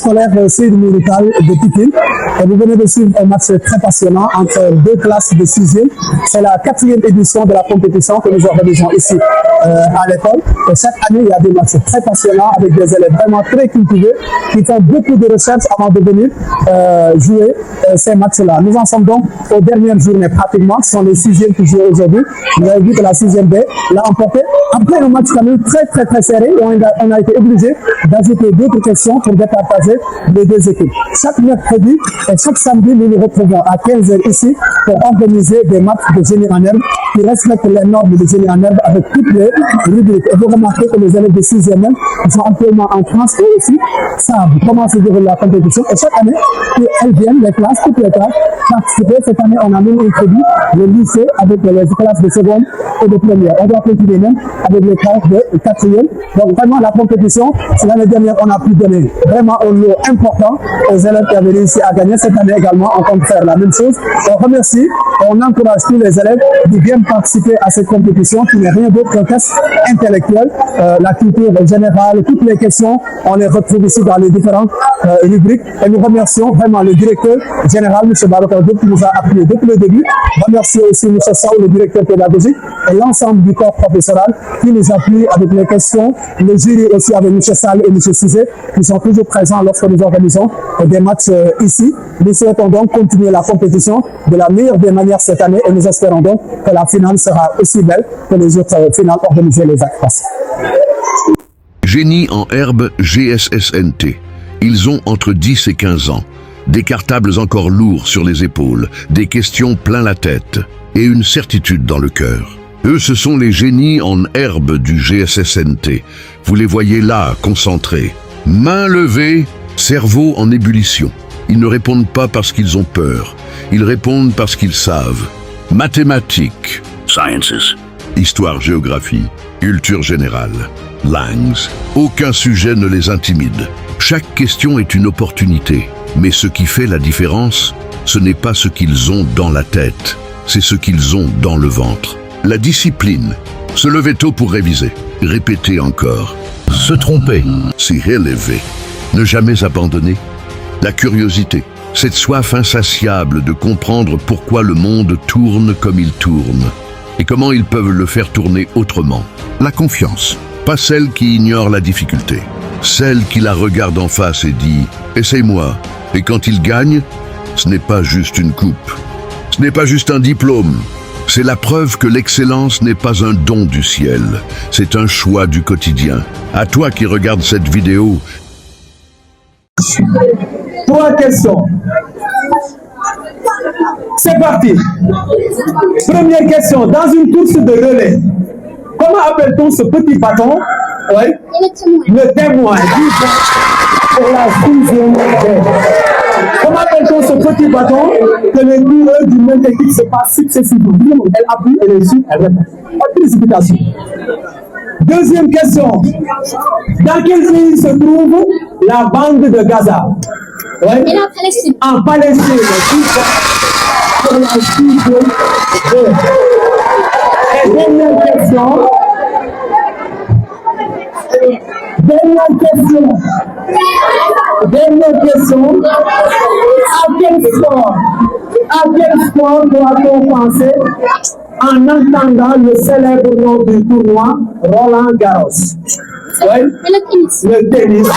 scolaire Seydou Nourital de Pikine. Et vous venez de suivre un match très passionnant entre deux classes de 6e. C'est la 4e édition de la compétition que nous organisons ici à l'école. Et chaque année, il y a des matchs très passionnants avec des élèves vraiment très cultivés qui font beaucoup de recherches avant de venir jouer ces matchs-là. Nous en sommes donc aux dernières journées pratiquement. Ce sont les 6e qui jouent aujourd'hui. Vous avez vu que la 6e B l'a emporté. Après un match quand même très serré, on a été obligé d'ajouter d'autres questions pour départager les deux équipes. Chaque mercredi et chaque samedi, nous nous retrouvons à 15h ici pour organiser des matchs de génie en herbe qui respectent les normes de génie en herbe avec toutes les rubriques. Et vous remarquez que les élèves de 6e même, qui sont actuellement en France, eux aussi, savent comment se déroule la compétition. Et chaque année, elles viennent, les classes, toutes les classes, participer. Cette année, on a même introduit le lycée avec les classes de seconde et de première. On doit continuer même avec les classes de 4e. Donc vraiment, la compétition, l'année dernière, on a pu donner vraiment un lot important aux élèves qui avaient réussi à gagner. Cette année également, on compte faire la même chose. On remercie et on encourage tous les élèves de bien participer à cette compétition qui n'est rien d'autre qu'un test intellectuel. La culture générale, toutes les questions, on les retrouve ici dans les différentes rubriques. Et nous remercions vraiment le directeur général, M. Babacar Diop, qui nous a appuyé depuis le début. Remercier aussi M. Sao, le directeur pédagogique, et l'ensemble du corps professoral qui nous appuie avec les questions. Le jury aussi avec M. Sall et M. Cizé, qui sont toujours présents lorsque nous organisons des matchs ici. Nous souhaitons donc continuer la compétition de la meilleure des manières cette année et nous espérons donc que la finale sera aussi belle que les autres finales organisées les années passées. Génie en herbe GSSNT. Ils ont entre 10 et 15 ans. Des cartables encore lourds sur les épaules, des questions plein la tête et une certitude dans le cœur. Eux, ce sont les génies en herbe du GSSNT. Vous les voyez là, concentrés. Mains levées, cerveau en ébullition. Ils ne répondent pas parce qu'ils ont peur. Ils répondent parce qu'ils savent. Mathématiques, sciences, histoire, géographie, culture générale, langues. Aucun sujet ne les intimide. Chaque question est une opportunité. Mais ce qui fait la différence, ce n'est pas ce qu'ils ont dans la tête, c'est ce qu'ils ont dans le ventre. La discipline, se lever tôt pour réviser, répéter encore, se tromper, s'y relever, ne jamais abandonner. La curiosité, cette soif insatiable de comprendre pourquoi le monde tourne comme il tourne et comment ils peuvent le faire tourner autrement. La confiance, pas celle qui ignore la difficulté, celle qui la regarde en face et dit « Essaye-moi ». Et quand il gagne, ce n'est pas juste une coupe, ce n'est pas juste un diplôme, c'est la preuve que l'excellence n'est pas un don du ciel, c'est un choix du quotidien. À toi qui regardes cette vidéo. 3 questions. C'est parti. Première question. Dans une course de relais, comment appelle-t-on ce petit bâton? Oui. Le témoin. Pour la 6e guerre. Comment appelle-t-on ce petit bâton que les coureurs du même équipe se passent successivement? Elle appuie, elle réussit, elle répond. Pas de précipitation. Deuxième question. Dans quel pays se trouve la bande de Gaza? Ouais. En Palestine. Pour la 6e guerre. Et dernière question. Dernière question. À quel sport doit-on penser en entendant le célèbre nom du tournoi Roland Garros? Oui? Le tennis.